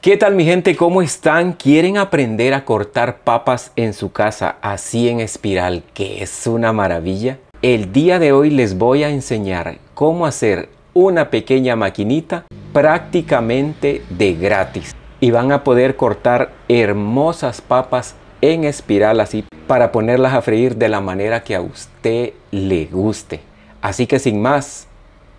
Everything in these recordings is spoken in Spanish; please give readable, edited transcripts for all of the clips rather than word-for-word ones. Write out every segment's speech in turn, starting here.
¿Qué tal mi gente? ¿Cómo están? ¿Quieren aprender a cortar papas en su casa así en espiral, que es una maravilla? El día de hoy les voy a enseñar cómo hacer una pequeña maquinita prácticamente de gratis. Y van a poder cortar hermosas papas en espiral así para ponerlas a freír de la manera que a usted le guste. Así que sin más,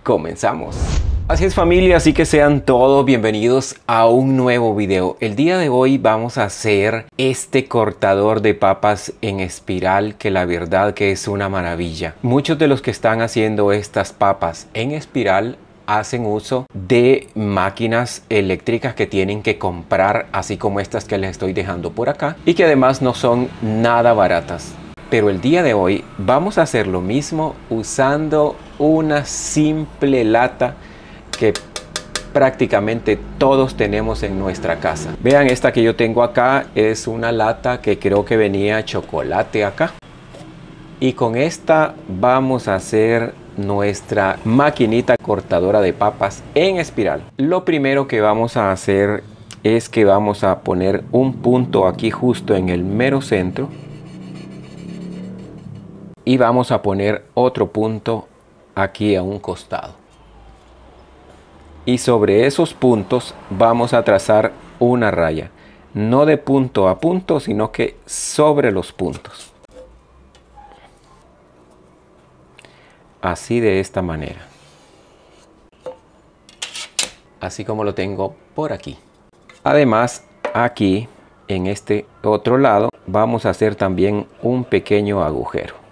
comenzamos. Así es familia, así que sean todos bienvenidos a un nuevo video. El día de hoy vamos a hacer este cortador de papas en espiral que la verdad que es una maravilla. Muchos de los que están haciendo estas papas en espiral hacen uso de máquinas eléctricas que tienen que comprar, así como estas que les estoy dejando por acá, y que además no son nada baratas. Pero el día de hoy vamos a hacer lo mismo usando una simple lata que prácticamente todos tenemos en nuestra casa. Vean, esta que yo tengo acá es una lata que creo que venía chocolate acá. Y con esta vamos a hacer nuestra maquinita cortadora de papas en espiral. Lo primero que vamos a hacer es que vamos a poner un punto aquí justo en el mero centro. Y vamos a poner otro punto aquí a un costado. Y sobre esos puntos vamos a trazar una raya. No de punto a punto, sino que sobre los puntos. Así de esta manera. Así como lo tengo por aquí. Además, aquí en este otro lado vamos a hacer también un pequeño agujero.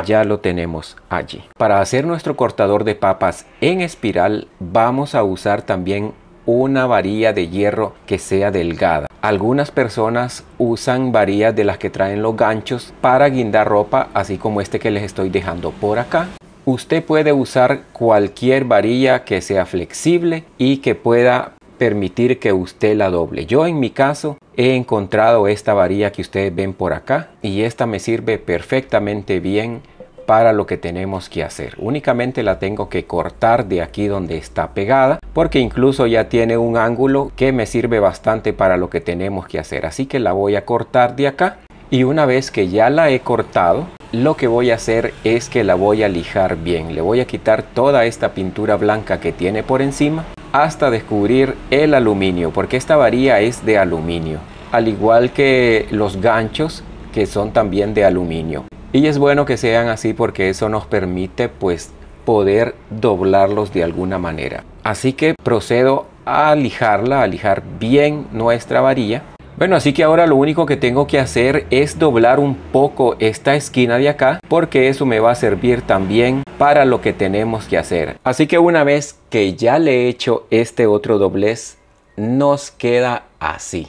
Ya lo tenemos allí. Para hacer nuestro cortador de papas en espiral vamos a usar también una varilla de hierro que sea delgada. Algunas personas usan varillas de las que traen los ganchos para guindar ropa, así como este que les estoy dejando por acá. Usted puede usar cualquier varilla que sea flexible y que pueda permitir que usted la doble. Yo en mi caso he encontrado esta varilla que ustedes ven por acá y esta me sirve perfectamente bien para lo que tenemos que hacer. Únicamente la tengo que cortar de aquí donde está pegada, porque incluso ya tiene un ángulo que me sirve bastante para lo que tenemos que hacer. Así que la voy a cortar de acá, y una vez que ya la he cortado, lo que voy a hacer es que la voy a lijar bien. Le voy a quitar toda esta pintura blanca que tiene por encima hasta descubrir el aluminio, porque esta varilla es de aluminio, al igual que los ganchos que son también de aluminio. Y es bueno que sean así porque eso nos permite pues poder doblarlos de alguna manera. Así que procedo a lijarla, a lijar bien nuestra varilla. Bueno, así que ahora lo único que tengo que hacer es doblar un poco esta esquina de acá, porque eso me va a servir también para lo que tenemos que hacer. Así que una vez que ya le he hecho este otro doblez, nos queda así.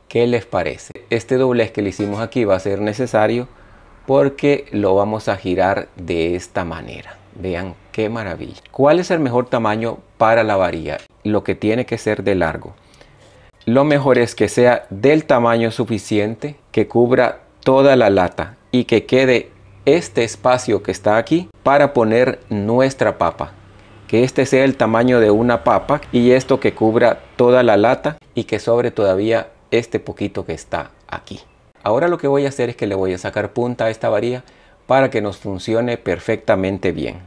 ¿Qué les parece? Este doblez que le hicimos aquí va a ser necesario porque lo vamos a girar de esta manera. Vean qué maravilla. ¿Cuál es el mejor tamaño para la varilla? Lo que tiene que ser de largo. Lo mejor es que sea del tamaño suficiente que cubra toda la lata y que quede este espacio que está aquí para poner nuestra papa. Que este sea el tamaño de una papa y esto que cubra toda la lata y que sobre todavía este poquito que está aquí. Ahora lo que voy a hacer es que le voy a sacar punta a esta varilla para que nos funcione perfectamente bien.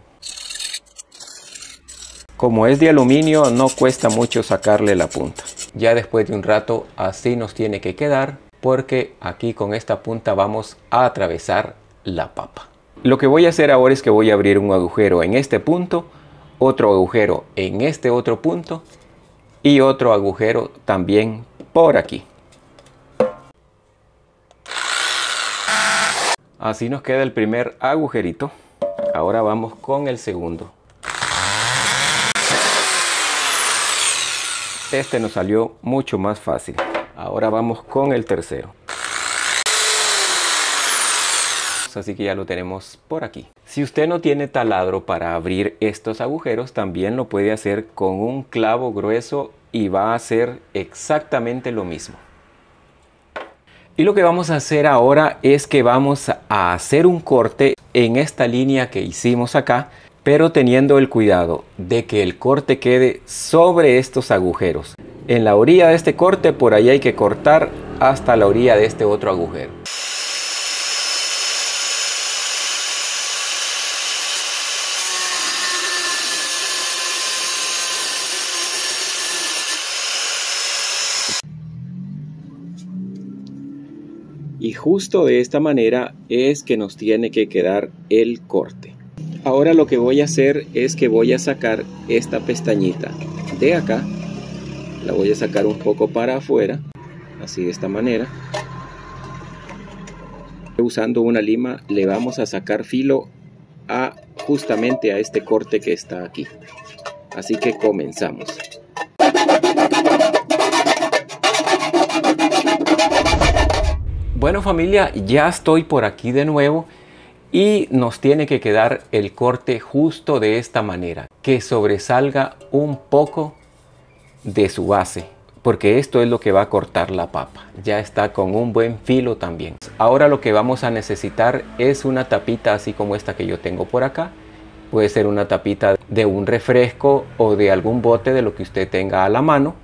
Como es de aluminio, no cuesta mucho sacarle la punta. Ya después de un rato así nos tiene que quedar, porque aquí con esta punta vamos a atravesar la papa. Lo que voy a hacer ahora es que voy a abrir un agujero en este punto, otro agujero en este otro punto y otro agujero también por aquí. Así nos queda el primer agujerito. Ahora vamos con el segundo. Este nos salió mucho más fácil. Ahora vamos con el tercero. Así que ya lo tenemos por aquí. Si usted no tiene taladro para abrir estos agujeros, también lo puede hacer con un clavo grueso y va a hacer exactamente lo mismo. Y lo que vamos a hacer ahora es que vamos a hacer un corte en esta línea que hicimos acá pero teniendo el cuidado de que el corte quede sobre estos agujeros. En la orilla de este corte, por ahí hay que cortar hasta la orilla de este otro agujero. Y justo de esta manera es que nos tiene que quedar el corte. Ahora lo que voy a hacer es que voy a sacar esta pestañita de acá. La voy a sacar un poco para afuera, así de esta manera. Usando una lima le vamos a sacar filo justamente a este corte que está aquí. Así que comenzamos. Bueno familia, ya estoy por aquí de nuevo y nos tiene que quedar el corte justo de esta manera, que sobresalga un poco de su base, porque esto es lo que va a cortar la papa. Ya está con un buen filo también. Ahora lo que vamos a necesitar es una tapita así como esta que yo tengo por acá. Puede ser una tapita de un refresco o de algún bote, de lo que usted tenga a la mano.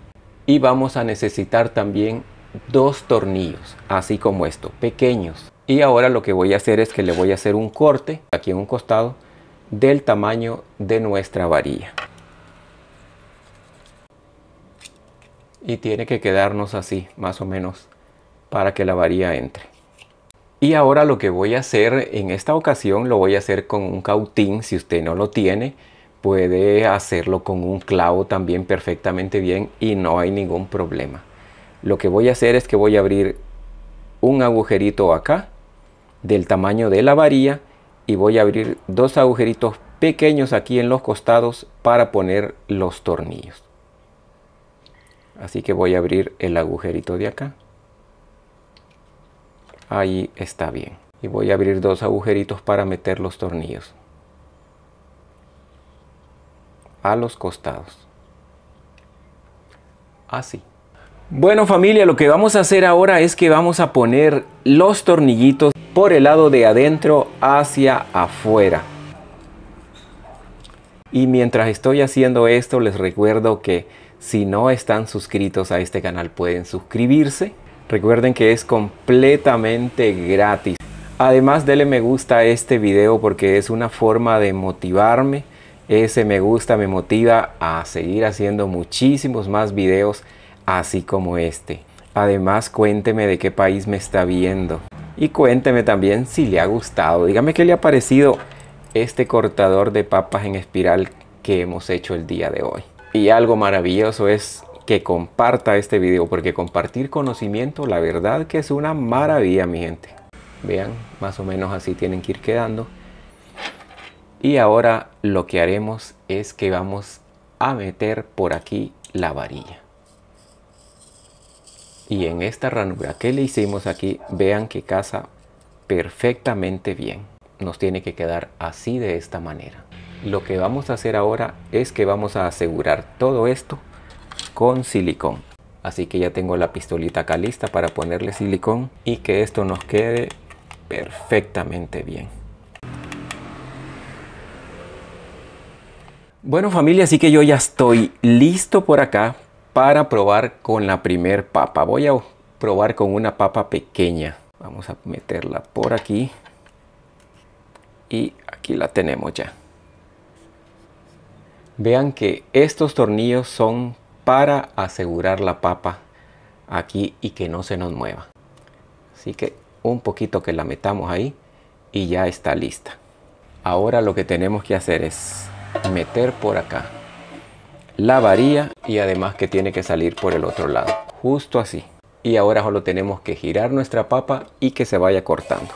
Y vamos a necesitar también 2 tornillos, así como esto, pequeños. Y ahora lo que voy a hacer es que le voy a hacer un corte aquí en un costado del tamaño de nuestra varilla. Y tiene que quedarnos así, más o menos, para que la varilla entre. Y ahora lo que voy a hacer en esta ocasión, lo voy a hacer con un cautín. Si usted no lo tiene, puede hacerlo con un clavo también perfectamente bien y no hay ningún problema. Lo que voy a hacer es que voy a abrir un agujerito acá del tamaño de la varilla y voy a abrir 2 agujeritos pequeños aquí en los costados para poner los tornillos. Así que voy a abrir el agujerito de acá. Ahí está bien. Y voy a abrir 2 agujeritos para meter los tornillos a los costados. Así. Bueno familia, lo que vamos a hacer ahora es que vamos a poner los tornillitos por el lado de adentro hacia afuera. Y mientras estoy haciendo esto, les recuerdo que si no están suscritos a este canal pueden suscribirse. Recuerden que es completamente gratis. Además, denle me gusta a este video porque es una forma de motivarme. Ese me gusta me motiva a seguir haciendo muchísimos más videos así como este. Además, cuénteme de qué país me está viendo. Y cuénteme también si le ha gustado. Dígame qué le ha parecido este cortador de papas en espiral que hemos hecho el día de hoy. Y algo maravilloso es que comparta este video, porque compartir conocimiento, la verdad que es una maravilla, mi gente. Vean, más o menos así tienen que ir quedando. Y ahora lo que haremos es que vamos a meter por aquí la varilla. Y en esta ranura que le hicimos aquí, vean que casa perfectamente bien. Nos tiene que quedar así, de esta manera. Lo que vamos a hacer ahora es que vamos a asegurar todo esto con silicón. Así que ya tengo la pistolita acá lista para ponerle silicón y que esto nos quede perfectamente bien. Bueno familia, así que yo ya estoy listo por acá para probar con la primer papa. Voy a probar con una papa pequeña. Vamos a meterla por aquí. Y aquí la tenemos ya. Vean que estos tornillos son para asegurar la papa aquí y que no se nos mueva. Así que un poquito que la metamos ahí y ya está lista. Ahora lo que tenemos que hacer es meter por acá la varilla y además que tiene que salir por el otro lado, justo así. Y ahora solo tenemos que girar nuestra papa y que se vaya cortando.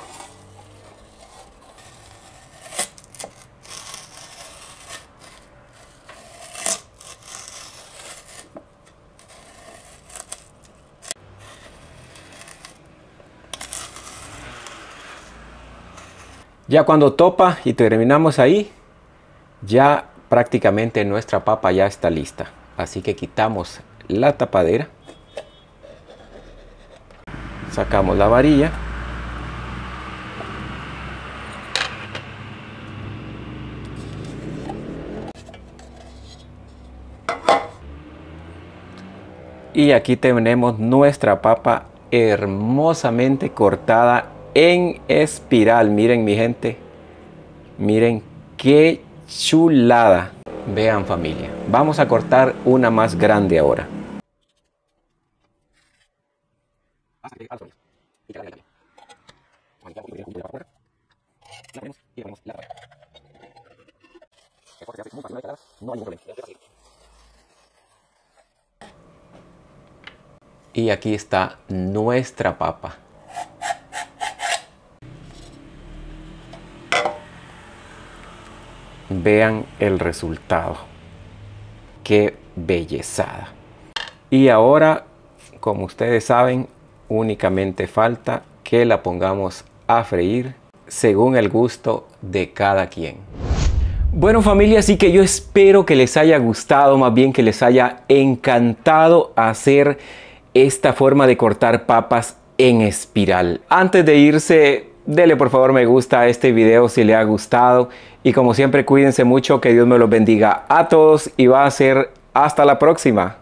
Ya cuando topa y terminamos ahí, ya prácticamente nuestra papa ya está lista. Así que quitamos la tapadera, sacamos la varilla Y aquí tenemos nuestra papa hermosamente cortada en espiral. Miren mi gente, miren qué chulada. Vean familia, vamos a cortar una más grande ahora. Y aquí está nuestra papa. Vean el resultado. Qué bellezada. Y ahora, como ustedes saben, únicamente falta que la pongamos a freír según el gusto de cada quien. Bueno familia, así que yo espero que les haya gustado, más bien que les haya encantado hacer esta forma de cortar papas en espiral. Antes de irse, dele por favor me gusta a este video si le ha gustado. Y como siempre, cuídense mucho, que Dios me los bendiga a todos y va a ser hasta la próxima.